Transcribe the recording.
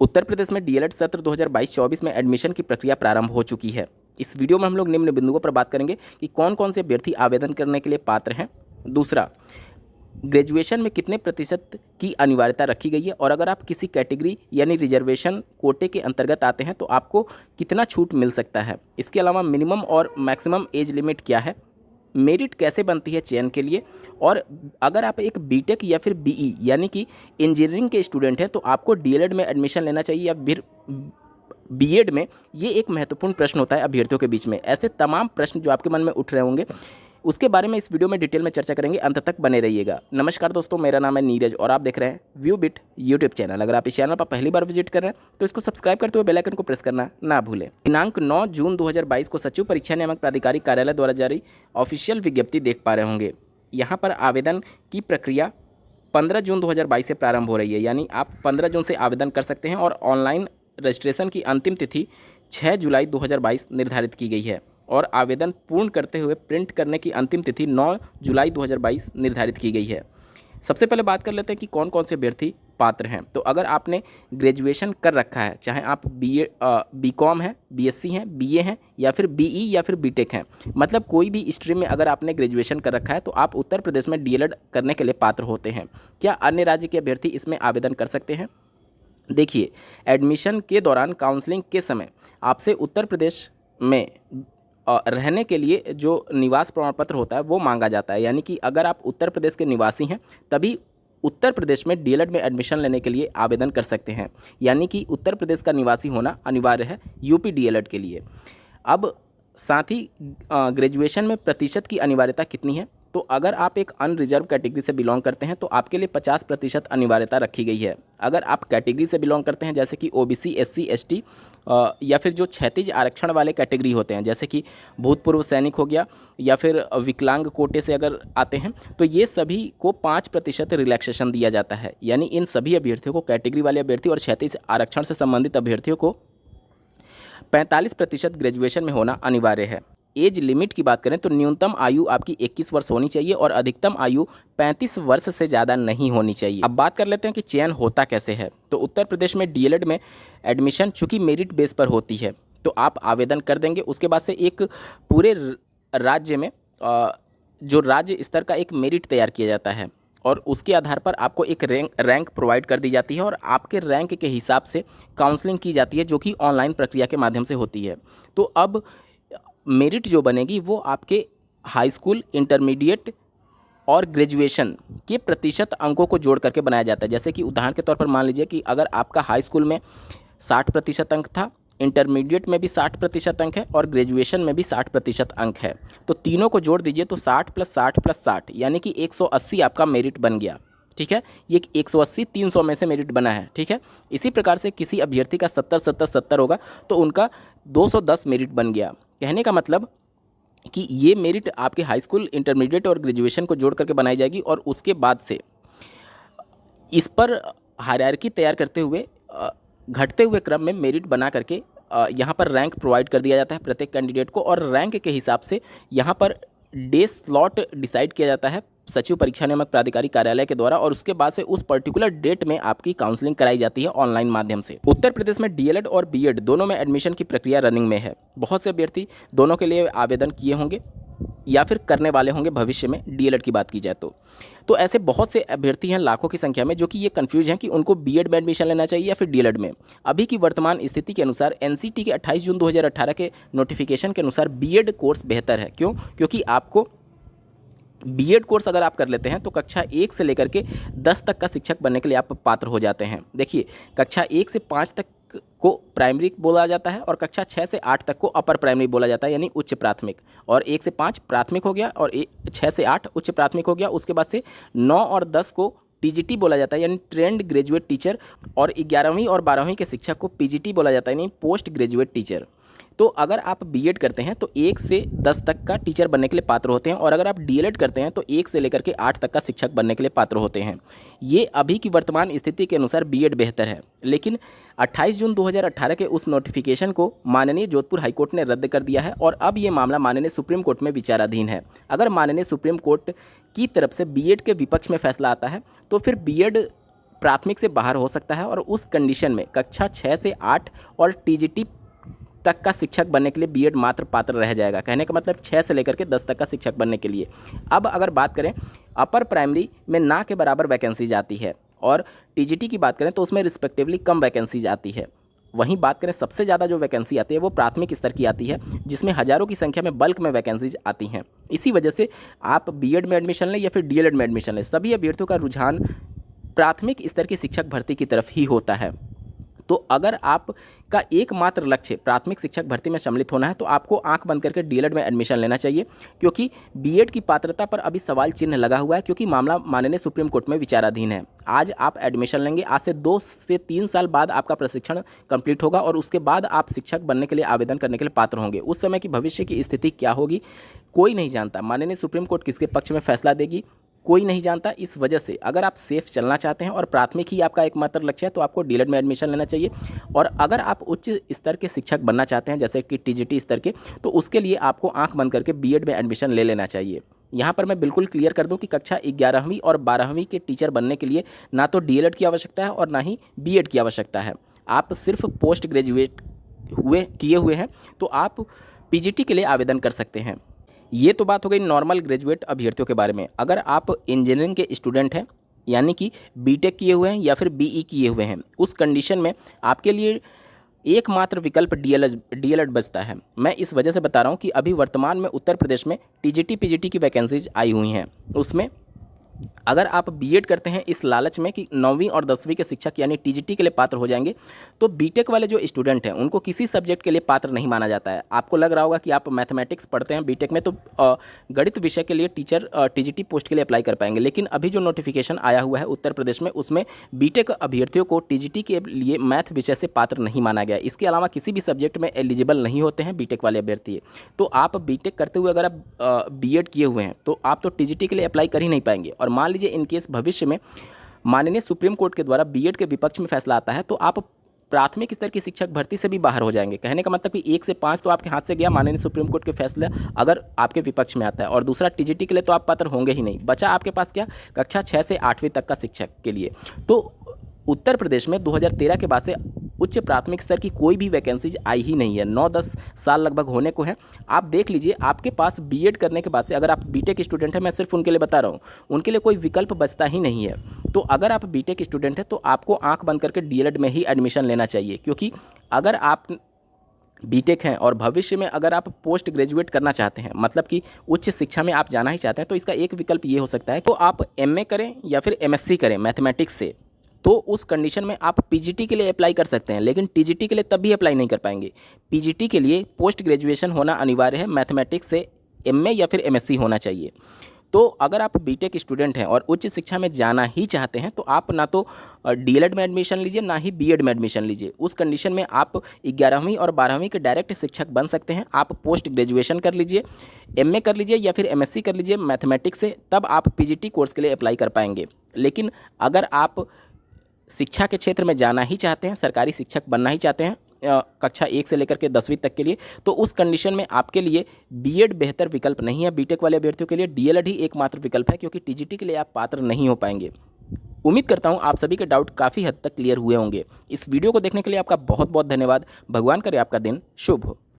उत्तर प्रदेश में डीएलएड सत्र 2022-24 में एडमिशन की प्रक्रिया प्रारंभ हो चुकी है। इस वीडियो में हम लोग निम्न बिंदुओं पर बात करेंगे कि कौन कौन से अभ्यर्थी आवेदन करने के लिए पात्र हैं। दूसरा, ग्रेजुएशन में कितने प्रतिशत की अनिवार्यता रखी गई है और अगर आप किसी कैटेगरी यानी रिजर्वेशन कोटे के अंतर्गत आते हैं तो आपको कितना छूट मिल सकता है। इसके अलावा मिनिमम और मैक्सिमम एज लिमिट क्या है, मेरिट कैसे बनती है चयन के लिए, और अगर आप एक बीटेक या फिर बीई यानी कि इंजीनियरिंग के स्टूडेंट हैं तो आपको डीएलएड में एडमिशन लेना चाहिए या फिर बीएड में। ये एक महत्वपूर्ण प्रश्न होता है अभ्यर्थियों के बीच में। ऐसे तमाम प्रश्न जो आपके मन में उठ रहे होंगे उसके बारे में इस वीडियो में डिटेल में चर्चा करेंगे, अंत तक बने रहिएगा। नमस्कार दोस्तों, मेरा नाम है नीरज और आप देख रहे हैं व्यू बिट यूट्यूब चैनल। अगर आप इस चैनल पर पहली बार विजिट कर रहे हैं तो इसको सब्सक्राइब करते हुए बेल आइकन को प्रेस करना ना भूलें। दिनांक 9 जून 2022 को सचिव परीक्षा नियामक प्राधिकारी कार्यालय द्वारा जारी ऑफिशियल विज्ञप्ति देख पा रहे होंगे। यहाँ पर आवेदन की प्रक्रिया 15 जून 2022 से प्रारंभ हो रही है, यानी आप 15 जून से आवेदन कर सकते हैं और ऑनलाइन रजिस्ट्रेशन की अंतिम तिथि 6 जुलाई 2022 निर्धारित की गई है और आवेदन पूर्ण करते हुए प्रिंट करने की अंतिम तिथि 9 जुलाई 2022 निर्धारित की गई है। सबसे पहले बात कर लेते हैं कि कौन कौन से अभ्यर्थी पात्र हैं। तो अगर आपने ग्रेजुएशन कर रखा है, चाहे आप बीकॉम हैं, बीएससी हैं, बीए हैं या फिर बीई या फिर बीटेक हैं, मतलब कोई भी स्ट्रीम में अगर आपने ग्रेजुएशन कर रखा है तो आप उत्तर प्रदेश में डीएलएड करने के लिए पात्र होते हैं। क्या अन्य राज्य के अभ्यर्थी इसमें आवेदन कर सकते हैं? देखिए, एडमिशन के दौरान काउंसलिंग के समय आपसे उत्तर प्रदेश में रहने के लिए जो निवास प्रमाण पत्र होता है वो मांगा जाता है, यानी कि अगर आप उत्तर प्रदेश के निवासी हैं तभी उत्तर प्रदेश में डीएलएड में एडमिशन लेने के लिए आवेदन कर सकते हैं, यानी कि उत्तर प्रदेश का निवासी होना अनिवार्य है यूपी डीएलएड के लिए। अब साथ ही ग्रेजुएशन में प्रतिशत की अनिवार्यता कितनी है, तो अगर आप एक अनरिजर्व कैटेगरी से बिलोंग करते हैं तो आपके लिए 50% अनिवार्यता रखी गई है। अगर आप कैटेगरी से बिलोंग करते हैं जैसे कि ओबीसी, एससी, एसटी या फिर जो क्षैतिज आरक्षण वाले कैटेगरी होते हैं जैसे कि भूतपूर्व सैनिक हो गया या फिर विकलांग कोटे से अगर आते हैं तो ये सभी को 5% रिलैक्सेशन दिया जाता है, यानी इन सभी अभ्यर्थियों को, कैटेगरी वाले अभ्यर्थी और क्षैतिज आरक्षण से संबंधित अभ्यर्थियों को 45% ग्रेजुएशन में होना अनिवार्य है। एज लिमिट की बात करें तो न्यूनतम आयु आपकी 21 वर्ष होनी चाहिए और अधिकतम आयु 35 वर्ष से ज़्यादा नहीं होनी चाहिए। अब बात कर लेते हैं कि चयन होता कैसे है। तो उत्तर प्रदेश में डीएलएड में एडमिशन चूँकि मेरिट बेस पर होती है तो आप आवेदन कर देंगे, उसके बाद से एक पूरे राज्य में जो राज्य स्तर का एक मेरिट तैयार किया जाता है और उसके आधार पर आपको एक रैंक प्रोवाइड कर दी जाती है और आपके रैंक के हिसाब से काउंसलिंग की जाती है जो कि ऑनलाइन प्रक्रिया के माध्यम से होती है। तो अब मेरिट जो बनेगी वो आपके हाई स्कूल, इंटरमीडिएट और ग्रेजुएशन के प्रतिशत अंकों को जोड़ करके बनाया जाता है। जैसे कि उदाहरण के तौर पर मान लीजिए कि अगर आपका हाई स्कूल में 60% अंक था, इंटरमीडिएट में भी 60% अंक है और ग्रेजुएशन में भी 60% अंक है, तो तीनों को जोड़ दीजिए तो 60 + 60 + 60 यानी कि 180 आपका मेरिट बन गया। ठीक है, ये 180 300 में से मेरिट बना है। ठीक है, इसी प्रकार से किसी अभ्यर्थी का 70 70 70 होगा तो उनका 210 मेरिट बन गया। कहने का मतलब कि ये मेरिट आपके हाई स्कूल, इंटरमीडिएट और ग्रेजुएशन को जोड़ करके बनाई जाएगी और उसके बाद से इस पर हायरार्की तैयार करते हुए घटते हुए क्रम में मेरिट बना करके यहाँ पर रैंक प्रोवाइड कर दिया जाता है प्रत्येक कैंडिडेट को और रैंक के हिसाब से यहाँ पर डे स्लॉट डिसाइड किया जाता है सचिव परीक्षा नियामक प्राधिकारी कार्यालय के द्वारा और उसके बाद से उस पर्टिकुलर डेट में आपकी काउंसलिंग कराई जाती है ऑनलाइन माध्यम से। उत्तर प्रदेश में डीएलएड और बीएड दोनों में एडमिशन की प्रक्रिया रनिंग में है। बहुत से अभ्यर्थी दोनों के लिए आवेदन किए होंगे या फिर करने वाले होंगे भविष्य में, डीएलएड की बात की जाए तो ऐसे बहुत से अभ्यर्थी हैं लाखों की संख्या में जो कि ये कंफ्यूज हैं कि उनको बीएड में एडमिशन लेना चाहिए या फिर डीएलएड में। अभी की वर्तमान स्थिति के अनुसार एनसीटी के 28 जून 2018 के नोटिफिकेशन के अनुसार बीएड कोर्स बेहतर है। क्यों? क्योंकि आपको बीएड कोर्स अगर आप कर लेते हैं तो कक्षा 1 से लेकर के 10 तक का शिक्षक बनने के लिए आप पात्र हो जाते हैं। देखिए, कक्षा 1 से 5 तक को प्राइमरी बोला जाता है और कक्षा 6 से 8 तक को अपर प्राइमरी बोला जाता है, यानी उच्च प्राथमिक। और 1 से 5 प्राथमिक हो गया और 6 से 8 उच्च प्राथमिक हो गया। उसके बाद से 9 और 10 को टीजीटी बोला जाता है, यानी ट्रेंड ग्रेजुएट टीचर, और 11वीं और 12वीं के शिक्षक को पीजीटी बोला जाता है, यानी पोस्ट ग्रेजुएट टीचर। तो अगर आप बीएड करते हैं तो 1 से 10 तक का टीचर बनने के लिए पात्र होते हैं और अगर आप डीएलएड करते हैं तो 1 से लेकर के 8 तक का शिक्षक बनने के लिए पात्र होते हैं। ये अभी की वर्तमान स्थिति के अनुसार बीएड बेहतर है, लेकिन 28 जून 2018 के उस नोटिफिकेशन को माननीय जोधपुर हाईकोर्ट ने रद्द कर दिया है और अब ये मामला माननीय सुप्रीम कोर्ट में विचाराधीन है। अगर माननीय सुप्रीम कोर्ट की तरफ से बीएड के विपक्ष में फैसला आता है तो फिर बीएड प्राथमिक से बाहर हो सकता है और उस कंडीशन में कक्षा 6 से 8 और टीजीटी तक का शिक्षक बनने के लिए बीएड मात्र पात्र रह जाएगा। कहने का मतलब 6 से लेकर के 10 तक का शिक्षक बनने के लिए। अब अगर बात करें अपर प्राइमरी में ना के बराबर वैकेंसीज आती है और टीजीटी की बात करें तो उसमें रिस्पेक्टिवली कम वैकेंसीज आती है। वहीं बात करें सबसे ज़्यादा जो वैकेंसी आती है वो प्राथमिक स्तर की आती है, जिसमें हज़ारों की संख्या में बल्क में वैकेंसीज आती हैं। इसी वजह से आप बीएड में एडमिशन लें या फिर डीएलएड में एडमिशन लें, सभी अभ्यर्थियों का रुझान प्राथमिक स्तर की शिक्षक भर्ती की तरफ ही होता है। तो अगर आपका एकमात्र लक्ष्य प्राथमिक शिक्षक भर्ती में सम्मिलित होना है तो आपको आंख बंद करके डीएलएड में एडमिशन लेना चाहिए, क्योंकि बीएड की पात्रता पर अभी सवाल चिन्ह लगा हुआ है, क्योंकि मामला माननीय सुप्रीम कोर्ट में विचाराधीन है। आज आप एडमिशन लेंगे, आज से 2 से 3 साल बाद आपका प्रशिक्षण कंप्लीट होगा और उसके बाद आप शिक्षक बनने के लिए आवेदन करने के लिए पात्र होंगे। उस समय की भविष्य की स्थिति क्या होगी कोई नहीं जानता। माननीय सुप्रीम कोर्ट किसके पक्ष में फैसला देगी कोई नहीं जानता। इस वजह से अगर आप सेफ चलना चाहते हैं और प्राथमिक ही आपका एकमात्र लक्ष्य है तो आपको डीएलएड में एडमिशन लेना चाहिए। और अगर आप उच्च स्तर के शिक्षक बनना चाहते हैं जैसे कि टीजीटी स्तर के, तो उसके लिए आपको आंख बंद करके बीएड में एडमिशन ले लेना चाहिए। यहाँ पर मैं बिल्कुल क्लियर कर दूं कि कक्षा 11वीं और 12वीं के टीचर बनने के लिए ना तो डीएलएड की आवश्यकता है और ना ही बीएड की आवश्यकता है। आप सिर्फ पोस्ट ग्रेजुएट किए हुए हैं तो आप पीजीटी के लिए आवेदन कर सकते हैं। ये तो बात हो गई नॉर्मल ग्रेजुएट अभ्यर्थियों के बारे में। अगर आप इंजीनियरिंग के स्टूडेंट हैं यानी कि बीटेक किए हुए हैं या फिर बीई किए हुए हैं, उस कंडीशन में आपके लिए एकमात्र विकल्प डीएलएड बचता है। मैं इस वजह से बता रहा हूँ कि अभी वर्तमान में उत्तर प्रदेश में टीजीटी पीजीटी की वैकेंसीज आई हुई हैं। उसमें अगर आप बीएड करते हैं इस लालच में कि 9वीं और 10वीं के शिक्षक यानी टीजीटी के लिए पात्र हो जाएंगे, तो बीटेक वाले जो स्टूडेंट हैं उनको किसी सब्जेक्ट के लिए पात्र नहीं माना जाता है। आपको लग रहा होगा कि आप मैथमेटिक्स पढ़ते हैं बीटेक में तो गणित विषय के लिए टीचर टीजीटी पोस्ट के लिए अप्लाई कर पाएंगे, लेकिन अभी जो नोटिफिकेशन आया हुआ है उत्तर प्रदेश में उसमें बीटेक अभ्यर्थियों को टीजीटी के लिए मैथ विषय से पात्र नहीं माना गया। इसके अलावा किसी भी सब्जेक्ट में एलिजिबल नहीं होते हैं बीटेक वाले अभ्यर्थी। तो आप बीटेक करते हुए अगर आप बीएड किए हुए हैं तो आप तो टीजीटी के लिए अप्लाई कर ही नहीं पाएंगे। और मान लीजिए इन केस भविष्य में माननीय सुप्रीम कोर्ट के द्वारा बीएड के विपक्ष में फैसला आता है तो आप प्राथमिक स्तर की शिक्षक भर्ती से भी बाहर हो जाएंगे। कहने का मतलब कि 1 से 5 तो आपके हाथ से गया माननीय सुप्रीम कोर्ट के फैसला अगर आपके विपक्ष में आता है, और दूसरा टीजीटी के लिए तो आप पात्र होंगे ही नहीं। बचा आपके पास क्या, कक्षा 6 से 8वीं तक का शिक्षक के लिए। तो उत्तर प्रदेश में 2013 के बाद से उच्च प्राथमिक स्तर की कोई भी वैकेंसीज आई ही नहीं है। 9-10 साल लगभग होने को है। आप देख लीजिए आपके पास बीएड करने के बाद से, अगर आप बीटेक स्टूडेंट हैं, मैं सिर्फ उनके लिए बता रहा हूँ, उनके लिए कोई विकल्प बचता ही नहीं है। तो अगर आप बीटेक स्टूडेंट हैं तो आपको आंख बंद करके डीएलएड में ही एडमिशन लेना चाहिए, क्योंकि अगर आप बीटेक हैं और भविष्य में अगर आप पोस्ट ग्रेजुएट करना चाहते हैं, मतलब कि उच्च शिक्षा में आप जाना ही चाहते हैं, तो इसका एक विकल्प ये हो सकता है तो आप एमए करें या फिर एमएससी करें मैथमेटिक्स से। तो उस कंडीशन में आप पीजीटी के लिए अप्लाई कर सकते हैं, लेकिन टीजीटी के लिए तब भी अप्लाई नहीं कर पाएंगे। पीजीटी के लिए पोस्ट ग्रेजुएशन होना अनिवार्य है, मैथमेटिक्स से एमए या फिर एमएससी होना चाहिए। तो अगर आप बीटेक स्टूडेंट हैं और उच्च शिक्षा में जाना ही चाहते हैं तो आप ना तो डीएलएड में एडमिशन लीजिए ना ही बीएड में एडमिशन लीजिए। उस कंडीशन में आप 11वीं और 12वीं के डायरेक्ट शिक्षक बन सकते हैं। आप पोस्ट ग्रेजुएशन कर लीजिए, एमए कर लीजिए या फिर एमएससी कर लीजिए मैथमेटिक्स से, तब आप पीजीटी कोर्स के लिए अप्लाई कर पाएंगे। लेकिन अगर आप शिक्षा के क्षेत्र में जाना ही चाहते हैं, सरकारी शिक्षक बनना ही चाहते हैं कक्षा 1 से लेकर के 10वीं तक के लिए, तो उस कंडीशन में आपके लिए बीएड बेहतर विकल्प नहीं है। बीटेक वाले अभ्यर्थियों के लिए डीएलएड ही एकमात्र विकल्प है, क्योंकि टीजीटी के लिए आप पात्र नहीं हो पाएंगे। उम्मीद करता हूं आप सभी के डाउट काफ़ी हद तक क्लियर हुए होंगे। इस वीडियो को देखने के लिए आपका बहुत बहुत धन्यवाद। भगवान करे आपका दिन शुभ हो।